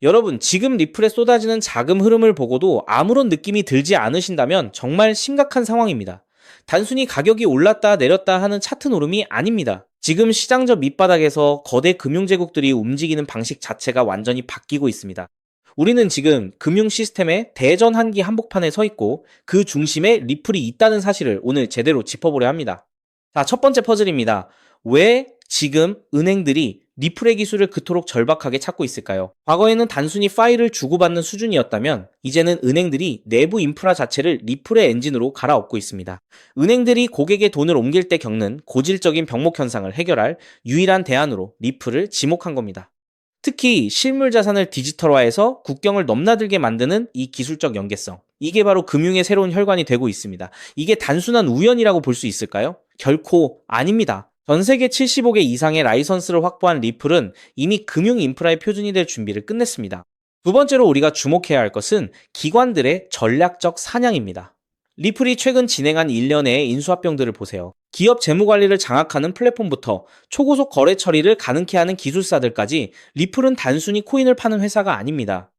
여러분, 지금 리플에 쏟아지는 자금 흐름을 보고도 아무런 느낌이 들지 않으신다면 정말 심각한 상황입니다. 단순히 가격이 올랐다 내렸다 하는 차트 노름이 아닙니다. 지금 시장적 밑바닥에서 거대 금융제국들이 움직이는 방식 자체가 완전히 바뀌고 있습니다. 우리는 지금 금융 시스템의 대전 한기 한복판에 서 있고 그 중심에 리플이 있다는 사실을 오늘 제대로 짚어보려 합니다. 자, 첫 번째 퍼즐입니다. 왜 지금 은행들이 리플의 기술을 그토록 절박하게 찾고 있을까요? 과거에는 단순히 파일을 주고받는 수준이었다면 이제는 은행들이 내부 인프라 자체를 리플의 엔진으로 갈아엎고 있습니다. 은행들이 고객의 돈을 옮길 때 겪는 고질적인 병목 현상을 해결할 유일한 대안으로 리플을 지목한 겁니다. 특히 실물 자산을 디지털화해서 국경을 넘나들게 만드는 이 기술적 연계성. 이게 바로 금융의 새로운 혈관이 되고 있습니다. 이게 단순한 우연이라고 볼 수 있을까요? 결코 아닙니다. 전 세계 75개 이상의 라이선스를 확보한 리플은 이미 금융 인프라의 표준이 될 준비를 끝냈습니다. 두 번째로 우리가 주목해야 할 것은 기관들의 전략적 사냥입니다. 리플이 최근 진행한 일련의 인수합병들을 보세요. 기업 재무관리를 장악하는 플랫폼부터 초고속 거래 처리를 가능케 하는 기술사들까지 리플은 단순히 코인을 파는 회사가 아닙니다.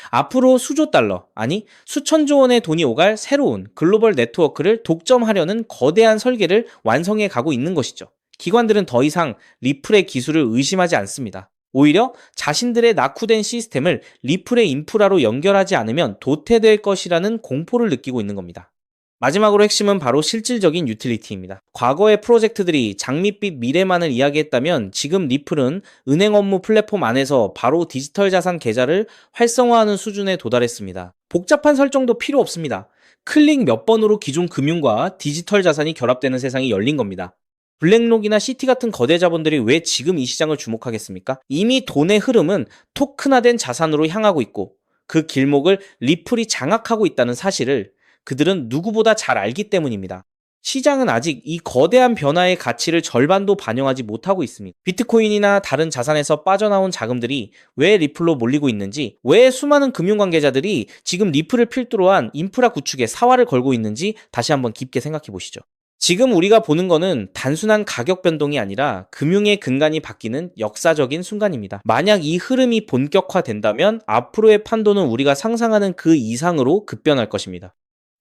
앞으로 수조 달러, 아니 수천조 원의 돈이 오갈 새로운 글로벌 네트워크를 독점하려는 거대한 설계를 완성해 가고 있는 것이죠. 기관들은 더 이상 리플의 기술을 의심하지 않습니다. 오히려 자신들의 낙후된 시스템을 리플의 인프라로 연결하지 않으면 도태될 것이라는 공포를 느끼고 있는 겁니다. 마지막으로 핵심은 바로 실질적인 유틸리티입니다. 과거의 프로젝트들이 장밋빛 미래만을 이야기했다면 지금 리플은 은행 업무 플랫폼 안에서 바로 디지털 자산 계좌를 활성화하는 수준에 도달했습니다. 복잡한 설정도 필요 없습니다. 클릭 몇 번으로 기존 금융과 디지털 자산이 결합되는 세상이 열린 겁니다. 블랙록이나 시티 같은 거대 자본들이 왜 지금 이 시장을 주목하겠습니까? 이미 돈의 흐름은 토큰화된 자산으로 향하고 있고 그 길목을 리플이 장악하고 있다는 사실을 그들은 누구보다 잘 알기 때문입니다. 시장은 아직 이 거대한 변화의 가치를 절반도 반영하지 못하고 있습니다. 비트코인이나 다른 자산에서 빠져나온 자금들이 왜 리플로 몰리고 있는지, 왜 수많은 금융관계자들이 지금 리플을 필두로 한 인프라 구축에 사활을 걸고 있는지 다시 한번 깊게 생각해 보시죠. 지금 우리가 보는 거는 단순한 가격 변동이 아니라 금융의 근간이 바뀌는 역사적인 순간입니다. 만약 이 흐름이 본격화된다면 앞으로의 판도는 우리가 상상하는 그 이상으로 급변할 것입니다.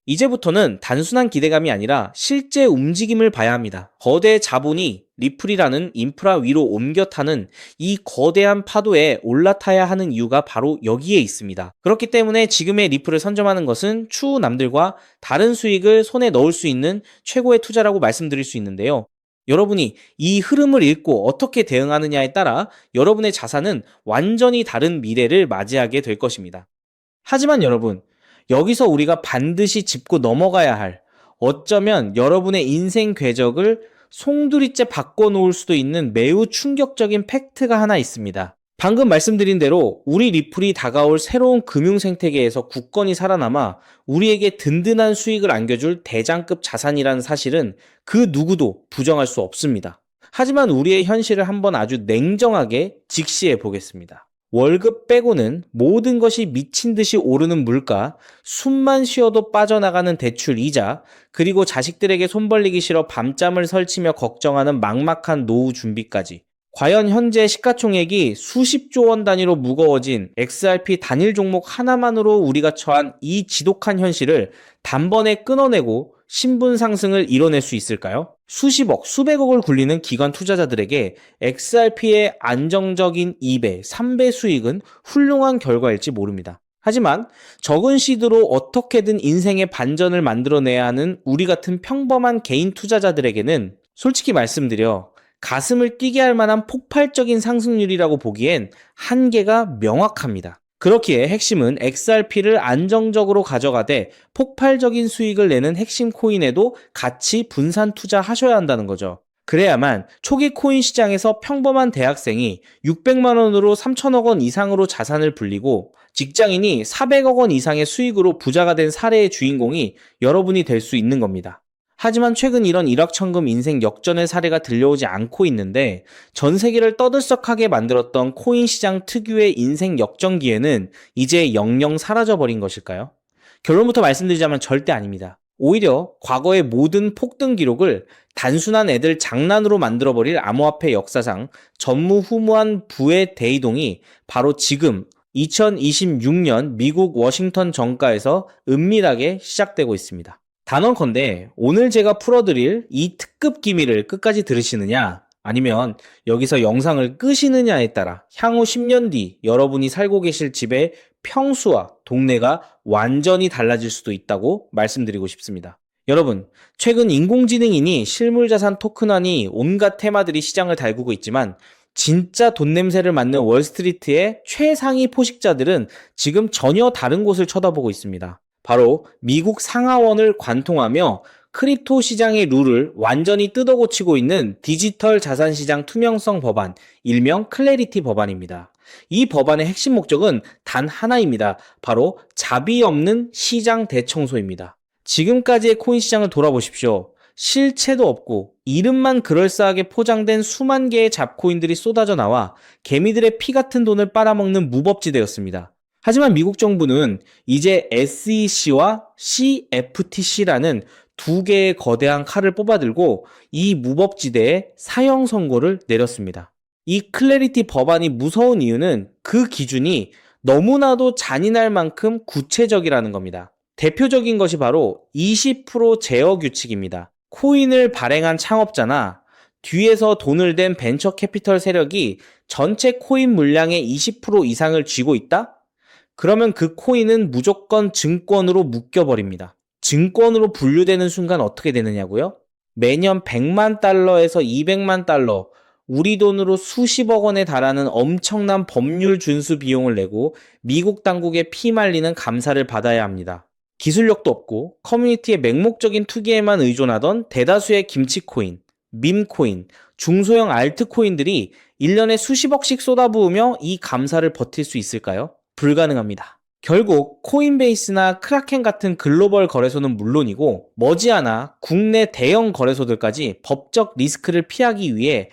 이제부터는 단순한 기대감이 아니라 실제 움직임을 봐야 합니다. 거대 자본이 리플이라는 인프라 위로 옮겨 타는 이 거대한 파도에 올라타야 하는 이유가 바로 여기에 있습니다. 그렇기 때문에 지금의 리플을 선점하는 것은 추후 남들과 다른 수익을 손에 넣을 수 있는 최고의 투자라고 말씀드릴 수 있는데요. 여러분이 이 흐름을 읽고 어떻게 대응하느냐에 따라 여러분의 자산은 완전히 다른 미래를 맞이하게 될 것입니다. 하지만 여러분, 여기서 우리가 반드시 짚고 넘어가야 할, 어쩌면 여러분의 인생 궤적을 송두리째 바꿔놓을 수도 있는 매우 충격적인 팩트가 하나 있습니다. 방금 말씀드린 대로 우리 리플이 다가올 새로운 금융 생태계에서 굳건히 살아남아 우리에게 든든한 수익을 안겨줄 대장급 자산이라는 사실은 그 누구도 부정할 수 없습니다. 하지만 우리의 현실을 한번 아주 냉정하게 직시해 보겠습니다. 월급 빼고는 모든 것이 미친 듯이 오르는 물가, 숨만 쉬어도 빠져나가는 대출 이자, 그리고 자식들에게 손 벌리기 싫어 밤잠을 설치며 걱정하는 막막한 노후 준비까지. 과연 현재 시가총액이 수십조 원 단위로 무거워진 XRP 단일 종목 하나만으로 우리가 처한 이 지독한 현실을 단번에 끊어내고 신분 상승을 이뤄낼 수 있을까요? 수십억, 수백억을 굴리는 기관 투자자들에게 XRP의 안정적인 2배, 3배 수익은 훌륭한 결과일지 모릅니다. 하지만 적은 시드로 어떻게든 인생의 반전을 만들어내야 하는 우리 같은 평범한 개인 투자자들에게는 솔직히 말씀드려 가슴을 뛰게 할 만한 폭발적인 상승률이라고 보기엔 한계가 명확합니다. 그렇기에 핵심은 XRP를 안정적으로 가져가되 폭발적인 수익을 내는 핵심 코인에도 같이 분산 투자하셔야 한다는 거죠. 그래야만 초기 코인 시장에서 평범한 대학생이 600만 원으로 3천억 원 이상으로 자산을 불리고 직장인이 400억 원 이상의 수익으로 부자가 된 사례의 주인공이 여러분이 될 수 있는 겁니다. 하지만 최근 이런 일확천금 인생 역전의 사례가 들려오지 않고 있는데 전 세계를 떠들썩하게 만들었던 코인 시장 특유의 인생 역전기에는 이제 영영 사라져버린 것일까요? 결론부터 말씀드리자면 절대 아닙니다. 오히려 과거의 모든 폭등 기록을 단순한 애들 장난으로 만들어버릴 암호화폐 역사상 전무후무한 부의 대이동이 바로 지금 2026년 미국 워싱턴 정가에서 은밀하게 시작되고 있습니다. 단언컨대 오늘 제가 풀어드릴 이 특급 기밀을 끝까지 들으시느냐, 아니면 여기서 영상을 끄시느냐에 따라 향후 10년 뒤 여러분이 살고 계실 집의 평수와 동네가 완전히 달라질 수도 있다고 말씀드리고 싶습니다. 여러분, 최근 인공지능이니 실물자산 토큰화니 온갖 테마들이 시장을 달구고 있지만 진짜 돈 냄새를 맡는 월스트리트의 최상위 포식자들은 지금 전혀 다른 곳을 쳐다보고 있습니다. 바로 미국 상하원을 관통하며 크립토 시장의 룰을 완전히 뜯어고치고 있는 디지털 자산 시장 투명성 법안, 일명 클래리티 법안입니다. 이 법안의 핵심 목적은 단 하나입니다. 바로 자비 없는 시장 대청소입니다. 지금까지의 코인 시장을 돌아보십시오. 실체도 없고 이름만 그럴싸하게 포장된 수만 개의 잡코인들이 쏟아져 나와 개미들의 피 같은 돈을 빨아먹는 무법지대였습니다. 하지만 미국 정부는 이제 SEC와 CFTC라는 두 개의 거대한 칼을 뽑아들고 이 무법지대에 사형 선고를 내렸습니다. 이 클래리티 법안이 무서운 이유는 그 기준이 너무나도 잔인할 만큼 구체적이라는 겁니다. 대표적인 것이 바로 20% 제어 규칙입니다. 코인을 발행한 창업자나 뒤에서 돈을 댄 벤처 캐피털 세력이 전체 코인 물량의 20% 이상을 쥐고 있다? 그러면 그 코인은 무조건 증권으로 묶여버립니다. 증권으로 분류되는 순간 어떻게 되느냐고요? 매년 100만 달러에서 200만 달러, 우리 돈으로 수십억 원에 달하는 엄청난 법률 준수 비용을 내고 미국 당국에 피말리는 감사를 받아야 합니다. 기술력도 없고 커뮤니티의 맹목적인 투기에만 의존하던 대다수의 김치코인, 밈코인, 중소형 알트코인들이 1년에 수십억씩 쏟아부으며 이 감사를 버틸 수 있을까요? 불가능합니다. 결국 코인베이스나 크라켄 같은 글로벌 거래소는 물론이고 머지않아 국내 대형 거래소들까지 법적 리스크를 피하기 위해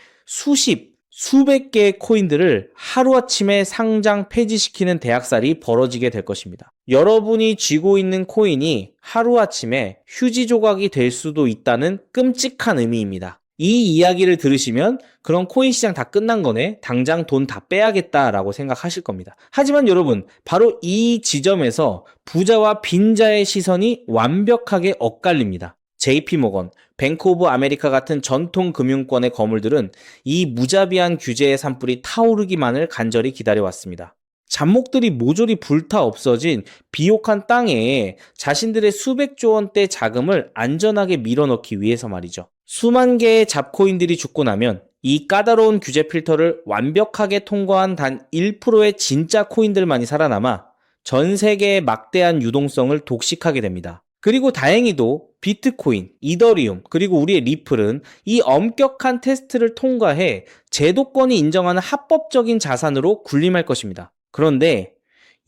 수백 개의 코인들을 하루아침에 상장 폐지시키는 대학살이 벌어지게 될 것입니다. 여러분이 쥐고 있는 코인이 하루아침에 휴지 조각이 될 수도 있다는 끔찍한 의미입니다. 이 이야기를 들으시면 그런 코인 시장 다 끝난 거네, 당장 돈 다 빼야겠다라고 생각하실 겁니다. 하지만 여러분, 바로 이 지점에서 부자와 빈자의 시선이 완벽하게 엇갈립니다. JP모건, 뱅크 오브 아메리카 같은 전통 금융권의 거물들은 이 무자비한 규제의 산불이 타오르기만을 간절히 기다려왔습니다. 잡목들이 모조리 불타 없어진 비옥한 땅에 자신들의 수백조 원대 자금을 안전하게 밀어넣기 위해서 말이죠. 수만 개의 잡코인들이 죽고 나면 이 까다로운 규제 필터를 완벽하게 통과한 단 1%의 진짜 코인들만이 살아남아 전 세계의 막대한 유동성을 독식하게 됩니다. 그리고 다행히도 비트코인, 이더리움, 그리고 우리의 리플은 이 엄격한 테스트를 통과해 제도권이 인정하는 합법적인 자산으로 군림할 것입니다. 그런데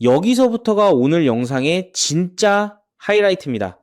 여기서부터가 오늘 영상의 진짜 하이라이트입니다.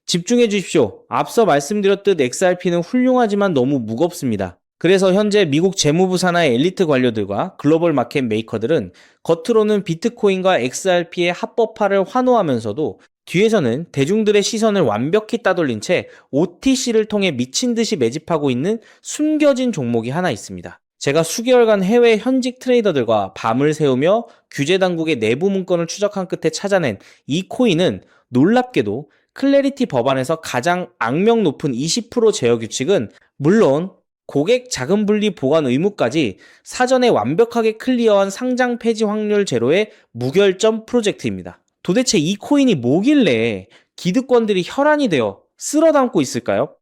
집중해 주십시오. 앞서 말씀드렸듯 XRP는 훌륭하지만 너무 무겁습니다. 그래서 현재 미국 재무부 산하의 엘리트 관료들과 글로벌 마켓 메이커들은 겉으로는 비트코인과 XRP의 합법화를 환호하면서도 뒤에서는 대중들의 시선을 완벽히 따돌린 채 OTC를 통해 미친 듯이 매집하고 있는 숨겨진 종목이 하나 있습니다. 제가 수개월간 해외 현직 트레이더들과 밤을 새우며 규제 당국의 내부 문건을 추적한 끝에 찾아낸 이 코인은 놀랍게도 클래리티 법안에서 가장 악명 높은 20% 제어 규칙은 물론 고객 자금 분리 보관 의무까지 사전에 완벽하게 클리어한 상장 폐지 확률 제로의 무결점 프로젝트입니다. 도대체 이 코인이 뭐길래 기득권들이 혈안이 되어 쓸어 담고 있을까요?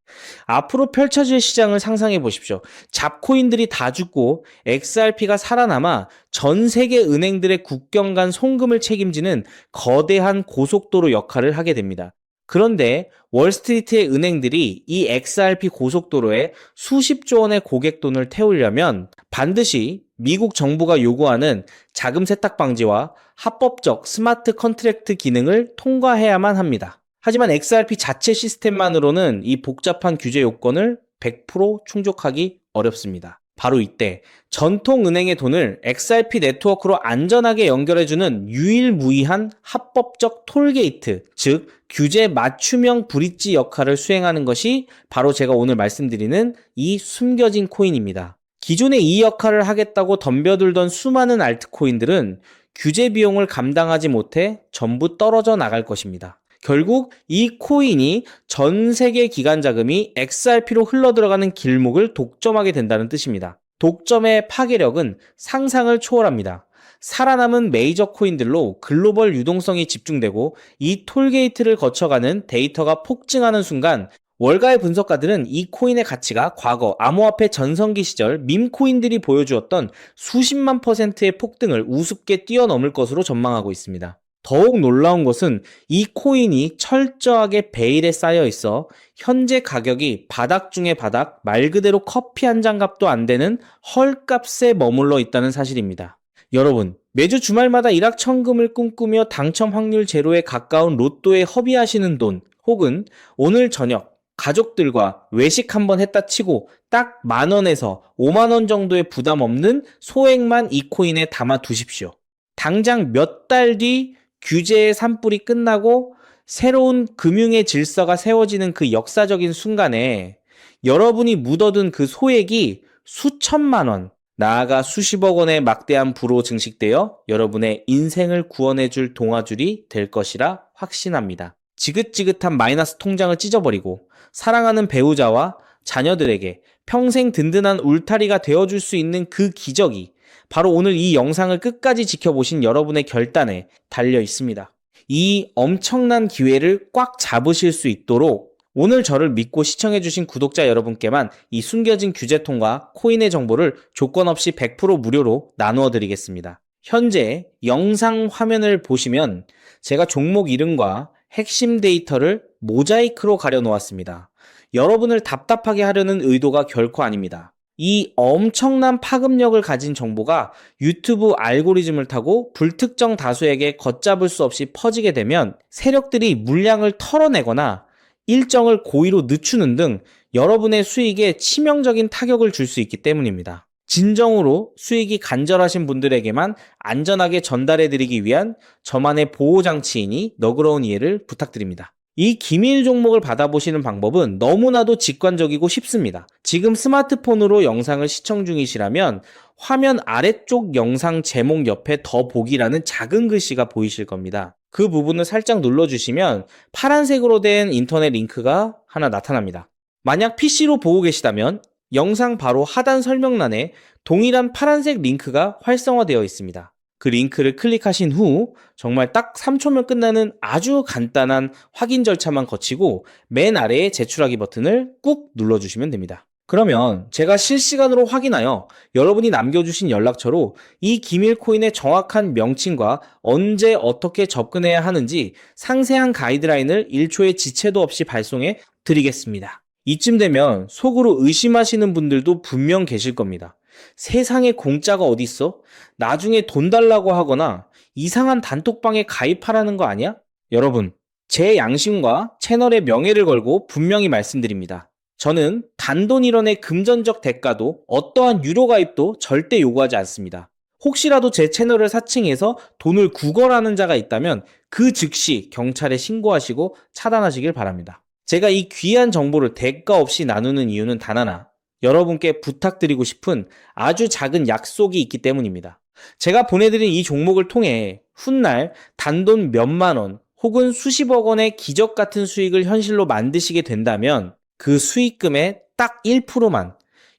앞으로 펼쳐질 시장을 상상해 보십시오. 잡코인들이 다 죽고 XRP가 살아남아 전 세계 은행들의 국경 간 송금을 책임지는 거대한 고속도로 역할을 하게 됩니다. 그런데 월스트리트의 은행들이 이 XRP 고속도로에 수십조 원의 고객 돈을 태우려면 반드시 미국 정부가 요구하는 자금 세탁 방지와 합법적 스마트 컨트랙트 기능을 통과해야만 합니다. 하지만 XRP 자체 시스템만으로는 이 복잡한 규제 요건을 100% 충족하기 어렵습니다. 바로 이때 전통은행의 돈을 XRP 네트워크로 안전하게 연결해주는 유일무이한 합법적 톨게이트, 즉 규제 맞춤형 브릿지 역할을 수행하는 것이 바로 제가 오늘 말씀드리는 이 숨겨진 코인입니다. 기존에 이 역할을 하겠다고 덤벼들던 수많은 알트코인들은 규제 비용을 감당하지 못해 전부 떨어져 나갈 것입니다. 결국 이 코인이 전 세계 기관 자금이 XRP로 흘러들어가는 길목을 독점하게 된다는 뜻입니다. 독점의 파괴력은 상상을 초월합니다. 살아남은 메이저 코인들로 글로벌 유동성이 집중되고 이 톨게이트를 거쳐가는 데이터가 폭증하는 순간 월가의 분석가들은 이 코인의 가치가 과거 암호화폐 전성기 시절 밈코인들이 보여주었던 수십만 %의 폭등을 우습게 뛰어넘을 것으로 전망하고 있습니다. 더욱 놀라운 것은 이 코인이 철저하게 베일에 쌓여 있어 현재 가격이 바닥 중의 바닥, 말 그대로 커피 한 잔 값도 안 되는 헐값에 머물러 있다는 사실입니다. 여러분, 매주 주말마다 일확천금을 꿈꾸며 당첨 확률 제로에 가까운 로또에 허비하시는 돈, 혹은 오늘 저녁 가족들과 외식 한번 했다 치고 딱 10,000원에서 50,000원 정도의 부담 없는 소액만 이 코인에 담아 두십시오. 당장 몇 달 뒤 규제의 산불이 끝나고 새로운 금융의 질서가 세워지는 그 역사적인 순간에 여러분이 묻어둔 그 소액이 수천만 원, 나아가 수십억 원의 막대한 부로 증식되어 여러분의 인생을 구원해줄 동아줄이 될 것이라 확신합니다. 지긋지긋한 마이너스 통장을 찢어버리고 사랑하는 배우자와 자녀들에게 평생 든든한 울타리가 되어줄 수 있는 그 기적이 바로 오늘 이 영상을 끝까지 지켜보신 여러분의 결단에 달려 있습니다. 이 엄청난 기회를 꽉 잡으실 수 있도록 오늘 저를 믿고 시청해주신 구독자 여러분께만 이 숨겨진 규제통과 코인의 정보를 조건 없이 100% 무료로 나누어 드리겠습니다. 현재 영상 화면을 보시면 제가 종목 이름과 핵심 데이터를 모자이크로 가려 놓았습니다. 여러분을 답답하게 하려는 의도가 결코 아닙니다. 이 엄청난 파급력을 가진 정보가 유튜브 알고리즘을 타고 불특정 다수에게 걷잡을 수 없이 퍼지게 되면 세력들이 물량을 털어내거나 일정을 고의로 늦추는 등 여러분의 수익에 치명적인 타격을 줄 수 있기 때문입니다. 진정으로 수익이 간절하신 분들에게만 안전하게 전달해드리기 위한 저만의 보호장치이니 너그러운 이해를 부탁드립니다. 이 기밀 종목을 받아보시는 방법은 너무나도 직관적이고 쉽습니다. 지금 스마트폰으로 영상을 시청 중이시라면 화면 아래쪽 영상 제목 옆에 더 보기라는 작은 글씨가 보이실 겁니다. 그 부분을 살짝 눌러주시면 파란색으로 된 인터넷 링크가 하나 나타납니다. 만약 PC로 보고 계시다면 영상 바로 하단 설명란에 동일한 파란색 링크가 활성화되어 있습니다. 그 링크를 클릭하신 후 정말 딱 3초면 끝나는 아주 간단한 확인 절차만 거치고 맨 아래에 제출하기 버튼을 꾹 눌러주시면 됩니다. 그러면 제가 실시간으로 확인하여 여러분이 남겨주신 연락처로 이 기밀 코인의 정확한 명칭과 언제 어떻게 접근해야 하는지 상세한 가이드라인을 1초의 지체도 없이 발송해 드리겠습니다. 이쯤 되면 속으로 의심하시는 분들도 분명 계실 겁니다. 세상에 공짜가 어딨어? 나중에 돈 달라고 하거나 이상한 단톡방에 가입하라는 거 아니야? 여러분, 제 양심과 채널의 명예를 걸고 분명히 말씀드립니다. 저는 단돈 1원의 금전적 대가도 어떠한 유료 가입도 절대 요구하지 않습니다. 혹시라도 제 채널을 사칭해서 돈을 구걸하는 자가 있다면 그 즉시 경찰에 신고하시고 차단하시길 바랍니다. 제가 이 귀한 정보를 대가 없이 나누는 이유는 단 하나, 여러분께 부탁드리고 싶은 아주 작은 약속이 있기 때문입니다. 제가 보내드린 이 종목을 통해 훗날 단돈 몇만 원 혹은 수십억 원의 기적 같은 수익을 현실로 만드시게 된다면 그 수익금의 딱 1%만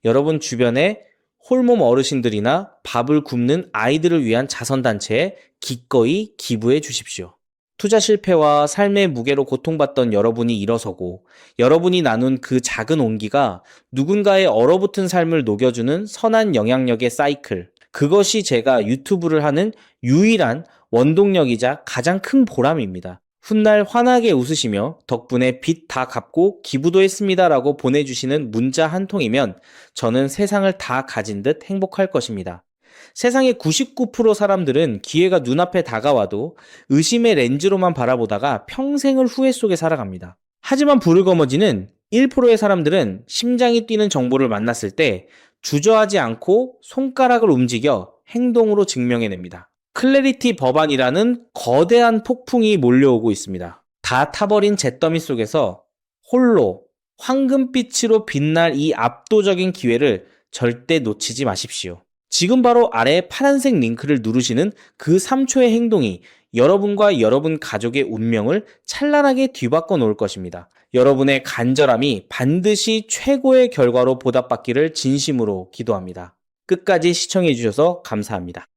여러분 주변에 홀몸 어르신들이나 밥을 굶는 아이들을 위한 자선단체에 기꺼이 기부해 주십시오. 투자 실패와 삶의 무게로 고통받던 여러분이 일어서고 여러분이 나눈 그 작은 온기가 누군가의 얼어붙은 삶을 녹여주는 선한 영향력의 사이클, 그것이 제가 유튜브를 하는 유일한 원동력이자 가장 큰 보람입니다. 훗날 환하게 웃으시며 덕분에 빚 다 갚고 기부도 했습니다 라고 보내주시는 문자 한 통이면 저는 세상을 다 가진 듯 행복할 것입니다. 세상의 99% 사람들은 기회가 눈앞에 다가와도 의심의 렌즈로만 바라보다가 평생을 후회 속에 살아갑니다. 하지만 불을 거머쥐는 1%의 사람들은 심장이 뛰는 정보를 만났을 때 주저하지 않고 손가락을 움직여 행동으로 증명해냅니다. 클래리티 법안이라는 거대한 폭풍이 몰려오고 있습니다. 다 타버린 잿더미 속에서 홀로 황금빛으로 빛날 이 압도적인 기회를 절대 놓치지 마십시오. 지금 바로 아래 파란색 링크를 누르시는 그 3초의 행동이 여러분과 여러분 가족의 운명을 찬란하게 뒤바꿔 놓을 것입니다. 여러분의 간절함이 반드시 최고의 결과로 보답받기를 진심으로 기도합니다. 끝까지 시청해 주셔서 감사합니다.